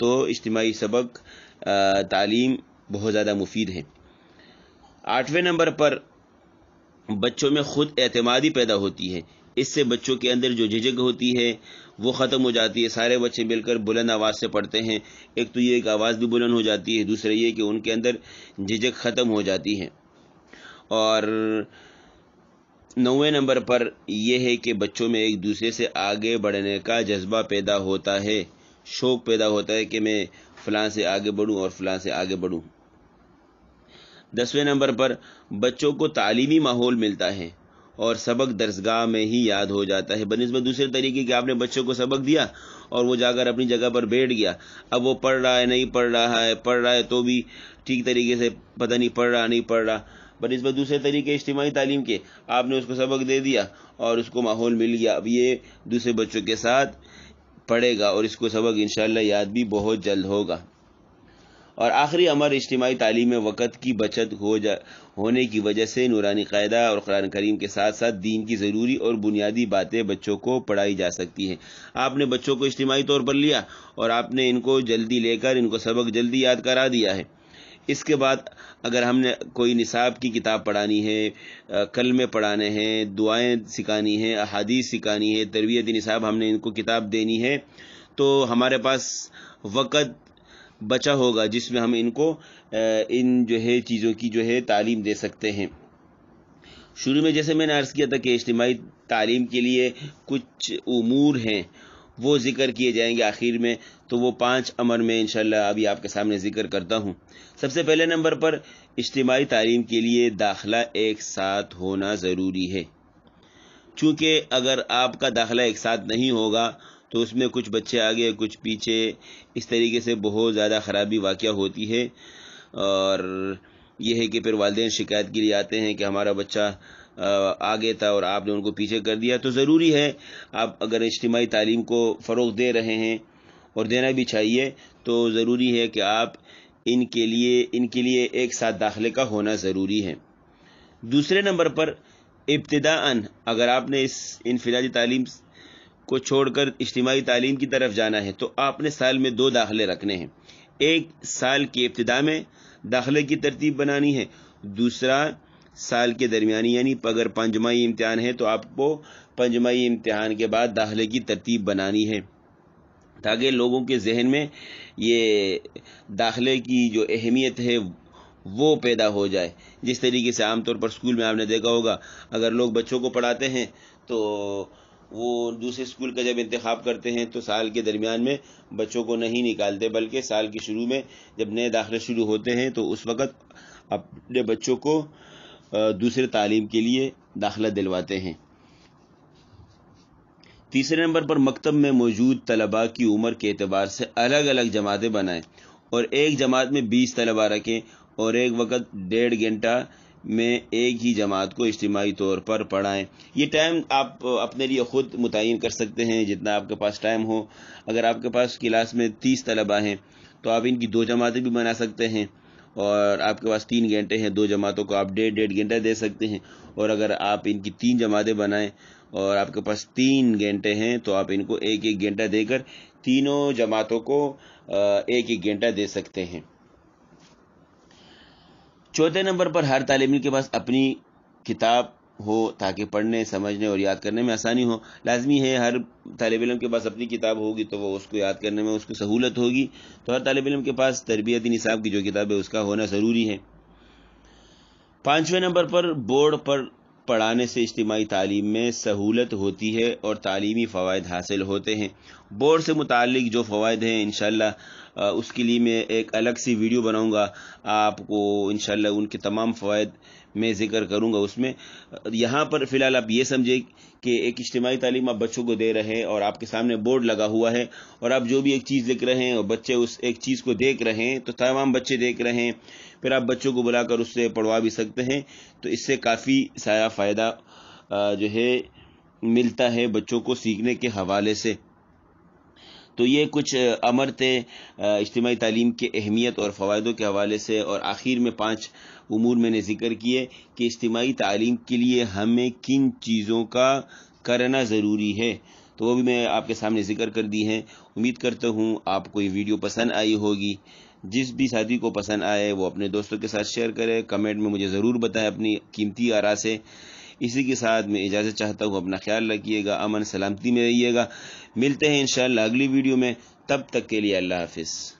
تو اجتماعی سبق تعلیم بہت زیادہ مفید ہے۔ 8ویں نمبر پر بچوں میں خود اعتمادی پیدا ہوتی ہے۔ اس سے بچوں کے اندر جو جھجک ہوتی ہے وہ ختم ہو جاتی ہے۔ سارے بچے مل کر بلند آواز سے پڑھتے ہیں، ایک تو یہ کہ آواز بھی بلند ہو جاتی ہے، دوسرا یہ کہ ان کے اندر جھجک ختم ہو جاتی ہے۔ اور 9ویں نمبر پر یہ ہے کہ بچوں میں ایک دوسرے سے آگے بڑھنے کا جذبہ پیدا ہوتا ہے، شوق پیدا ہوتا ہے کہ میں فلاں سے آگے بڑھوں اور فلاں سے آگے بڑھوں۔ 10ویں نمبر پر بچوں کو تعلیمی ماحول ملتا ہے اور سبق درسگاہ میں ہی یاد ہو جاتا ہے، بنسبت دوسرے طریقے کہ آپ نے بچوں کو سبق دیا اور وہ جا کر اپنی جگہ پر بیٹھ گیا، اب وہ پڑھ رہا ہے نہیں پڑھ رہا ہے تو بھی ٹھیک طریقے سے پتہ نہیں پڑھ رہا نہیں پڑھ رہا، بنسبت دوسرے طریقے اجتماعی تعلیم کے آپ نے اس کو سبق دے دیا اور اس کو ماحول مل گیا، اب یہ دوسرے بچوں کے ساتھ پڑھے گا اور اس کو سبق انشاءاللہ یاد بھی بہت جلد ہوگا۔ اور آخری امر اجتماعی تعلیم میں وقت کی بچت ہونے کی وجہ سے نورانی قاعدہ اور قرآن کریم کے ساتھ ساتھ دین کی ضروری اور بنیادی باتیں بچوں کو پڑھائی جا سکتی ہیں۔ آپ نے بچوں کو اجتماعی طور پر لیا اور آپ نے ان کو جلدی لے کر ان کو سبق جلدی یاد کرا دیا ہے۔ اس کے بعد اگر ہم نے کوئی نصاب کی کتاب پڑھانی ہے، کلمے پڑھانے ہیں، دعائیں سکھانی ہیں، احادیث سکھانی ہے، تربیت نصاب ہم نے ان کو کتاب دینی ہے، تو ہمارے پاس وقت بچا ہوگا جس میں ہم ان کو ان جو ہے چیزوں کی جو ہے تعلیم دے سکتے ہیں۔ شروع میں جیسے میں نے عرض کیا تھا کہ اجتماعی تعلیم کے لیے کچھ امور ہیں وہ ذکر کیے جائیں گے آخر میں، تو وہ 5 امر میں انشاءاللہ ابھی آپ کے سامنے ذکر کرتا ہوں۔ سب سے پہلے نمبر پر اجتماعی تعلیم کے لیے داخلہ ایک ساتھ ہونا ضروری ہے، چونکہ اگر آپ کا داخلہ ایک ساتھ نہیں ہوگا تو اس میں کچھ بچے آگے کچھ پیچھے، اس طریقے سے بہت زیادہ خرابی واقع ہوتی ہے، اور یہ ہے کہ پھر والدین شکایت کے لیے آتے ہیں کہ ہمارا بچہ آگے تھا اور آپ نے ان کو پیچھے کر دیا۔ تو ضروری ہے آپ اگر اجتماعی تعلیم کو فروغ دے رہے ہیں اور دینا بھی چاہیے تو ضروری ہے کہ آپ ان کے لیے ایک ساتھ داخلے کا ہونا ضروری ہے۔ دوسرے نمبر پر ابتداءً اگر آپ نے اس انفرادی تعلیم کو چھوڑ کر اجتماعی تعلیم کی طرف جانا ہے تو آپ نے سال میں 2 داخلے رکھنے ہیں، ایک سال کی ابتدا میں داخلے کی ترتیب بنانی ہے، دوسرا سال کے درمیانی، یعنی اگر 5 امتحان ہے تو آپ کو 5 امتحان کے بعد داخلے کی ترتیب بنانی ہے، تاکہ لوگوں کے ذہن میں یہ داخلے کی جو اہمیت ہے وہ پیدا ہو جائے۔ جس طریقے سے عام طور پر اسکول میں آپ نے دیکھا ہوگا اگر لوگ بچوں کو پڑھاتے ہیں تو وہ دوسرے اسکول کا جب انتخاب کرتے ہیں تو سال کے درمیان میں بچوں کو نہیں نکالتے، بلکہ سال کے شروع میں جب نئے داخلے شروع ہوتے ہیں تو اس وقت اپنے بچوں کو دوسرے تعلیم کے لیے داخلہ دلواتے ہیں۔ تیسرے نمبر پر مکتب میں موجود طلباء کی عمر کے اعتبار سے الگ الگ جماعتیں بنائیں اور ایک جماعت میں 20 طلباء رکھیں اور ایک وقت 1.5 گھنٹہ میں ایک ہی جماعت کو اجتماعی طور پر پڑھائیں۔ یہ ٹائم آپ اپنے لیے خود متعین کر سکتے ہیں جتنا آپ کے پاس ٹائم ہو۔ اگر آپ کے پاس کلاس میں 30 طلباء ہیں تو آپ ان کی 2 جماعتیں بھی بنا سکتے ہیں، اور آپ کے پاس 3 گھنٹے ہیں، 2 جماعتوں کو آپ 1.5 گھنٹہ دے سکتے ہیں، اور اگر آپ ان کی 3 جماعتیں بنائیں اور آپ کے پاس 3 گھنٹے ہیں تو آپ ان کو 1 گھنٹہ دے کر تینوں جماعتوں کو 1 گھنٹہ دے سکتے ہیں۔ چوتھے نمبر پر ہر طالب علم کے پاس اپنی کتاب ہو تاکہ پڑھنے، سمجھنے اور یاد کرنے میں آسانی ہو۔ لازمی ہے ہر طالب علم کے پاس اپنی کتاب ہوگی تو وہ اس کو یاد کرنے میں اس کو سہولت ہوگی، تو ہر طالب علم کے پاس تربیتی نصاب کی جو کتاب ہے اس کا ہونا ضروری ہے۔ 5ویں نمبر پر بورڈ پر پڑھانے سے اجتماعی تعلیم میں سہولت ہوتی ہے اور تعلیمی فوائد حاصل ہوتے ہیں۔ بورڈ سے متعلق جو فوائد ہیں انشاءاللہ اس کے لیے میں ایک الگ سی ویڈیو بناؤں گا، آپ کو انشاءاللہ ان کے تمام فوائد میں ذکر کروں گا۔ اس میں یہاں پر فی الحال آپ یہ سمجھیں کہ ایک اجتماعی تعلیم آپ بچوں کو دے رہے ہیں اور آپ کے سامنے بورڈ لگا ہوا ہے اور آپ جو بھی ایک چیز لکھ رہے ہیں اور بچے اس ایک چیز کو دیکھ رہے ہیں، تو تمام بچے دیکھ رہے ہیں، پھر آپ بچوں کو بلا کر اس سے پڑھوا بھی سکتے ہیں، تو اس سے کافی سارا فائدہ جو ہے ملتا ہے بچوں کو سیکھنے کے حوالے سے۔ تو یہ کچھ امر تھے اجتماعی تعلیم کے اہمیت اور فوائدوں کے حوالے سے، اور آخر میں 5 امور میں نے ذکر کیے کہ اجتماعی تعلیم کے لیے ہمیں کن چیزوں کا کرنا ضروری ہے۔ تو وہ بھی میں آپ کے سامنے ذکر کر دی ہیں۔ امید کرتا ہوں آپ کو یہ ویڈیو پسند آئی ہوگی۔ جس بھی ساتھی کو پسند آئے وہ اپنے دوستوں کے ساتھ شیئر کرے، کمنٹ میں مجھے ضرور بتائیں اپنی قیمتی آراء سے۔ اسی کے ساتھ میں اجازت چاہتا ہوں، اپنا خیال رکھیے گا، امن سلامتی میں رہیے گا۔ ملتے ہیں انشاءاللہ اگلی ویڈیو میں، تب تک کے لیے اللہ حافظ۔